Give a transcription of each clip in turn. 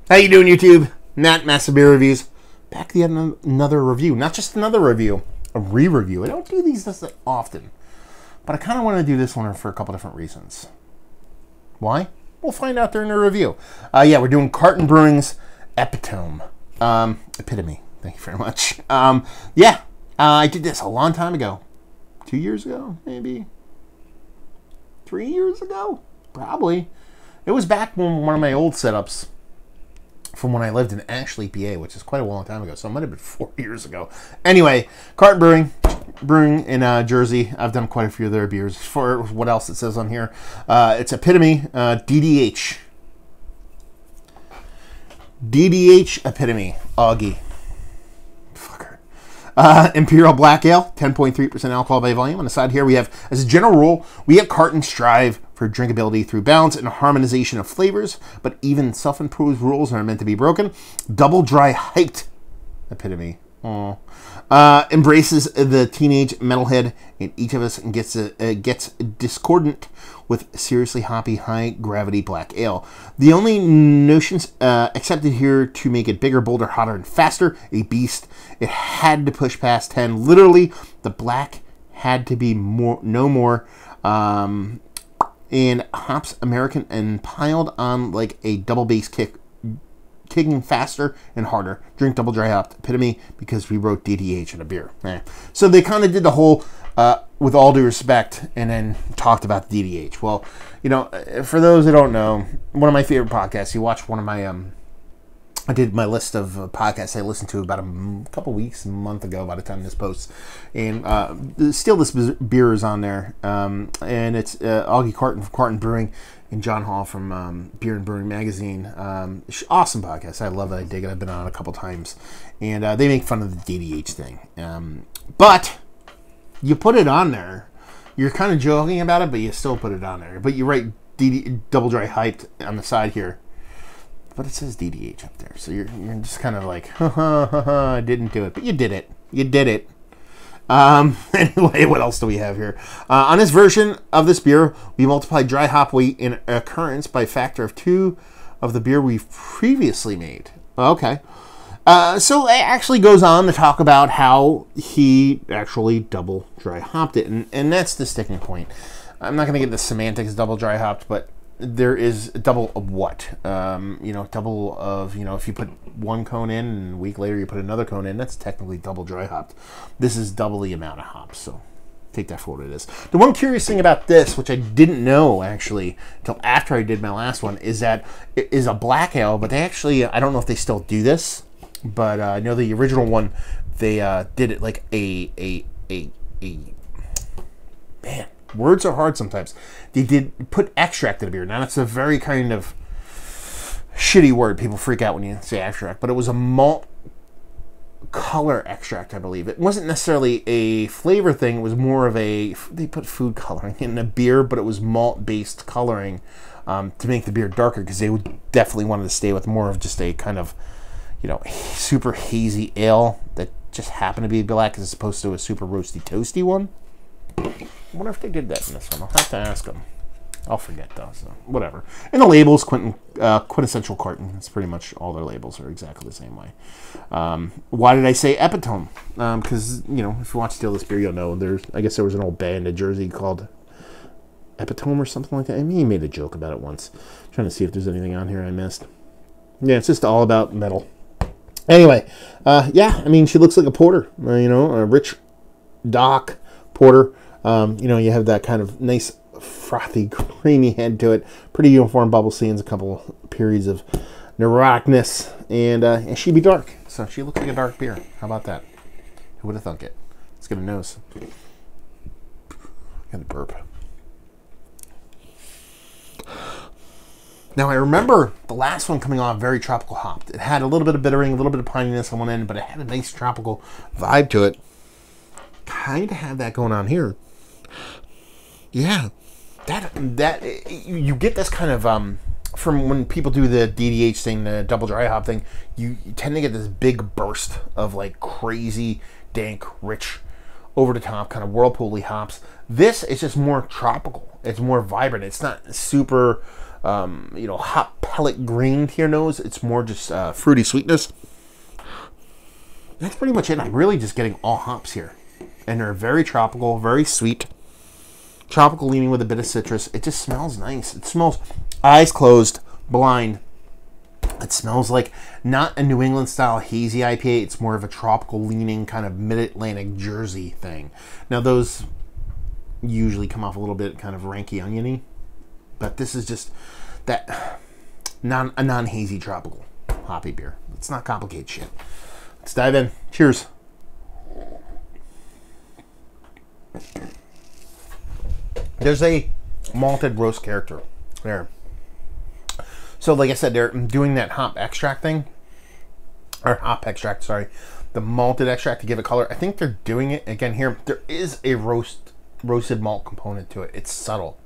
How you doing, YouTube? Matt, Massive Beer Reviews. Back to another review. Not just another review, a re-review. I don't do these this often, but I kind of want to do this one for a couple different reasons. Why? We'll find out during the review. Yeah, we're doing Carton Brewing's Epitome. Epitome. Thank you very much. Yeah, I did this a long time ago. 2 years ago, maybe? 3 years ago? Probably. It was back when one of my old setups from when I lived in Ashley, PA, which is quite a long time ago. So it might have been 4 years ago. Anyway, Carton Brewing in Jersey. I've done quite a few of their beers. For what else it says on here, it's Epitome, DDH. DDH Epitome, Augie. Fucker. Imperial Black Ale, 10.3% alcohol by volume. On the side here, we have, as a general rule, we at Carton strive for drinkability through balance and harmonization of flavors, but even self-imposed rules are meant to be broken. Double dry hyped Epitome. Embraces the teenage metalhead in each of us and gets discordant with seriously hoppy, high-gravity black ale. The only notions accepted here to make it bigger, bolder, hotter, and faster, a beast. It had to push past 10. Literally, the black had to be no more and hops American and piled on like a double bass kick, kicking faster and harder. Drink double dry hopped Epitome because we wrote DDH in a beer. So they kind of did the whole with all due respect and then talked about DDH. Well, you know, for those who don't know, one of my favorite podcasts, you watch one of my I did my list of podcasts I listened to about a couple weeks, a month ago by the time this posts. And Still This Beer is on there. And it's Augie Carton from Carton Brewing and John Hall from Beer and Brewing Magazine. Awesome podcast. I love it. I dig it. I've been on a couple times. And they make fun of the DDH thing. But you put it on there. You're kind of joking about it, but you still put it on there. But you write double dry hyped on the side here. But it says DDH up there, so you're just kind of like, I didn't do it, but you did it. You did it. Anyway, what else do we have here? On this version of this beer, we multiplied dry hop weight in occurrence by a factor of 2 of the beer we've previously made. Okay. So it actually goes on to talk about how he actually double dry hopped it, and that's the sticking point. I'm not going to get the semantics double dry hopped, but there is a double of what? You know, double of, you know, if you put one cone in and a week later you put another cone in, that's technically double dry hopped. This is double the amount of hops, so take that for what it is. The one curious thing about this, which I didn't know actually until after I did my last one, is that it is a black ale, but they actually, I don't know if they still do this, but I know the original one, they did it like man, words are hard sometimes. They did put extract in the beer. Now, that's a very kind of shitty word. People freak out when you say extract. But it was a malt color extract, I believe. It wasn't necessarily a flavor thing. It was more of a... They put food coloring in a beer, but it was malt-based coloring to make the beer darker because they would definitely wanted to stay with more of just a kind of, you know, super hazy ale that just happened to be black as opposed to a super roasty, toasty one. I wonder if they did that in this one. I'll have to ask them. I'll forget though, so whatever. And the labels, quintessential Carton. That's pretty much all their labels are exactly the same way. Why did I say Epitome? Because, you know, if you watch Steal This Beer, you'll know I guess there was an old band in Jersey called Epitome or something like that. I mean, he made a joke about it once. I'm trying to see if there's anything on here I missed. Yeah, it's just all about metal. Anyway, yeah, I mean, she looks like a porter. You know, a rich dock porter. You know, you have that kind of nice, frothy, creamy head to it. Pretty uniform bubble scenes, a couple periods of neuroticness, and she'd be dark. So she looks like a dark beer. How about that? Who would have thunk it? Let's get a nose. Got a burp. Now, I remember the last one coming off very tropical hopped. It had a little bit of bittering, a little bit of pininess on one end, but it had a nice tropical vibe to it. Kind of have that going on here. Yeah, that you get this kind of from when people do the DDH thing, the double dry hop thing. You tend to get this big burst of like crazy, dank, rich, over the top kind of whirlpool-y hops. This is just more tropical. It's more vibrant. It's not super you know, hop pellet grain to your nose. It's more just fruity sweetness. That's pretty much it. I'm really just getting all hops here. And they're very tropical, very sweet. Tropical leaning with a bit of citrus. It just smells nice. It smells, eyes closed, blind. It smells like not a New England style hazy IPA. It's more of a tropical leaning kind of mid-Atlantic Jersey thing. Now those usually come off a little bit kind of ranky oniony. But this is just that a non-hazy tropical hoppy beer. Let's not complicate shit. Let's dive in. Cheers. There's a malted roast character there. So like I said, they're doing that hop extract thing. Or hop extract, sorry. The malted extract to give it color. I think they're doing it again here. There is a roasted malt component to it. It's subtle.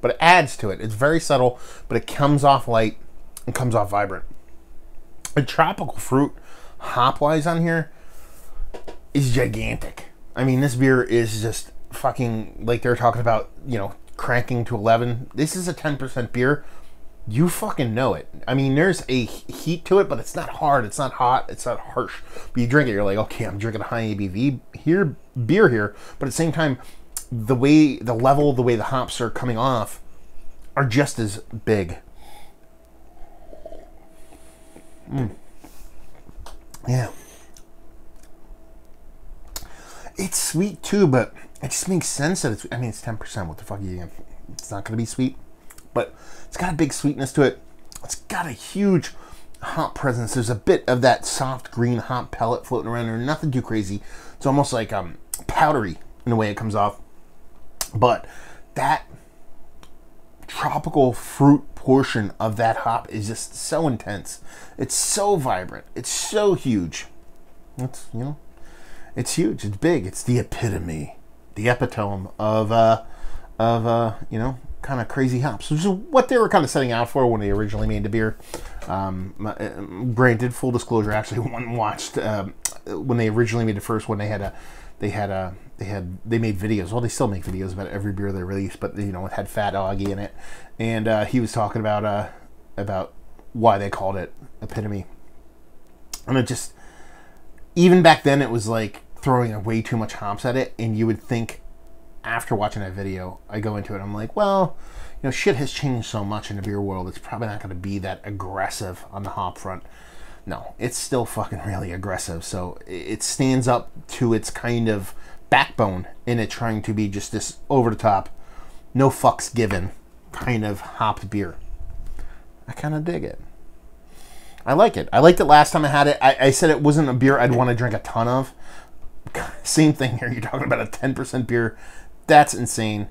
But it adds to it. It's very subtle, but it comes off light and comes off vibrant. The tropical fruit, hop-wise on here, is gigantic. I mean, this beer is just fucking, like they're talking about, you know, cranking to 11. This is a 10% beer. You fucking know it. I mean, there's a heat to it, but it's not hard. It's not hot. It's not harsh. But you drink it, you're like, okay, I'm drinking a high ABV beer here. But at the same time, the way the hops are coming off are just as big. Yeah. It's sweet too, but it just makes sense that it's, I mean, it's 10%. What the fuck are you gonna, it's not going to be sweet, but it's got a big sweetness to it. It's got a huge hop presence. There's a bit of that soft green hop pellet floating around there. Nothing too crazy. It's almost like powdery in the way it comes off. But that tropical fruit portion of that hop is just so intense. It's so vibrant. It's so huge. It's, you know, it's huge. It's big. It's the epitome, the epitome of you know, kind of crazy hops, which is what they were kind of setting out for when they originally made the beer. Granted, full disclosure, actually went and watched when they originally made the first one. They made videos. Well, they still make videos about every beer they release, but you know, it had Fat Augie in it, and he was talking about why they called it Epitome, and it just, even back then, it was like throwing way too much hops at it, and you would think, after watching that video, I go into it, I'm like, well, you know, shit has changed so much in the beer world, it's probably not going to be that aggressive on the hop front. No, it's still fucking really aggressive, so it stands up to its kind of backbone in it trying to be just this over-the-top, no fucks given kind of hopped beer. I kind of dig it. I like it. I liked it last time I had it. I said it wasn't a beer I'd want to drink a ton of. Same thing here. You're talking about a 10% beer. That's insane.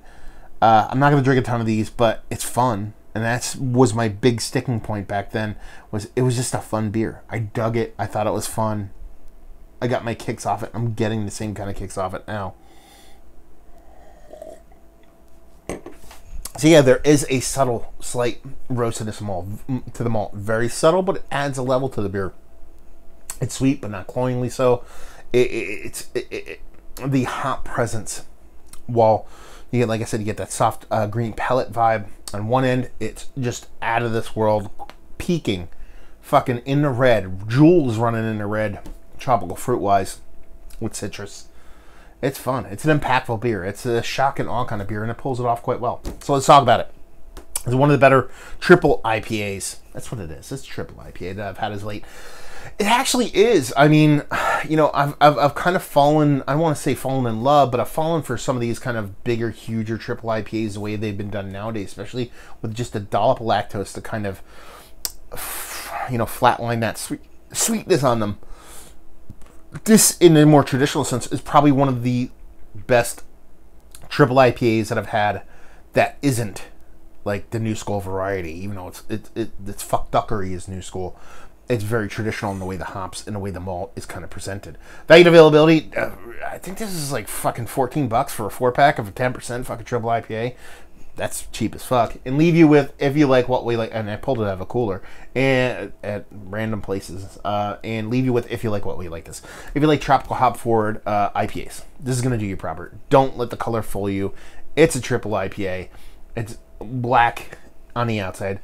I'm not going to drink a ton of these, but it's fun. And that was my big sticking point back then. It was just a fun beer. I dug it. I thought it was fun. I got my kicks off it. I'm getting the same kind of kicks off it now. So yeah, there is a subtle, slight roastedness to the malt. Very subtle, but it adds a level to the beer. It's sweet, but not cloyingly so. It's the hop presence. While you get, like I said, you get that soft green pellet vibe on one end. It's just out of this world, peaking, fucking in the red. Jewels running in the red, tropical fruit wise, with citrus. It's fun. It's an impactful beer. It's a shock and awe kind of beer, and it pulls it off quite well. So let's talk about it. It's one of the better triple IPAs. That's what it is. It's a triple IPA that I've had as late. It actually is. I mean, you know, I've kind of fallen, I don't want to say fallen in love, but I've fallen for some of these kind of bigger, huger triple IPAs the way they've been done nowadays, especially with just a dollop of lactose to kind of, you know, flatline that sweetness on them. This, in a more traditional sense, is probably one of the best triple IPAs that I've had that isn't like the New School variety, even though it's fuckduckery is New School. It's very traditional in the way the hops and the way the malt is kind of presented. Value availability, I think this is like fucking $14 for a 4-pack of a 10% fucking triple IPA. That's cheap as fuck. And leave you with, if you like what we like, and I pulled it out of a cooler and at random places, and leave you with, if you like what we like this. If you like tropical hop forward IPAs, this is going to do you proper. Don't let the color fool you. It's a triple IPA. It's black on the outside.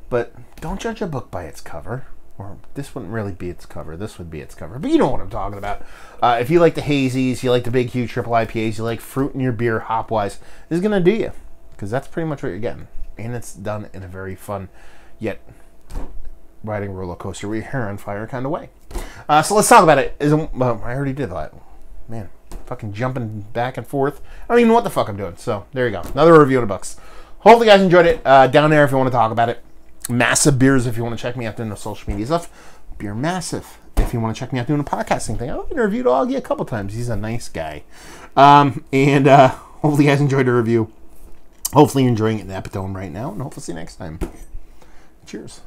But don't judge a book by its cover. Or this wouldn't really be its cover. This would be its cover. But you know what I'm talking about. If you like the hazies, you like the big, huge triple IPAs, you like fruit in your beer hop-wise, this is going to do you. Because that's pretty much what you're getting. And it's done in a very fun, yet riding roller coaster with your hair on fire kind of way. So let's talk about it. Well, I already did that. Man, fucking jumping back and forth. I don't even know what the fuck I'm doing. So there you go. Another review of the books. Hopefully you guys enjoyed it. Down there if you want to talk about it. Massive Beers if you want to check me out doing the social media stuff. Beer Massive if you want to check me out doing a podcasting thing. I've interviewed Augie a couple times. He's a nice guy. And hopefully you guys enjoyed the review. Hopefully you're enjoying it in the Epitome right now. And hopefully see you next time. Cheers.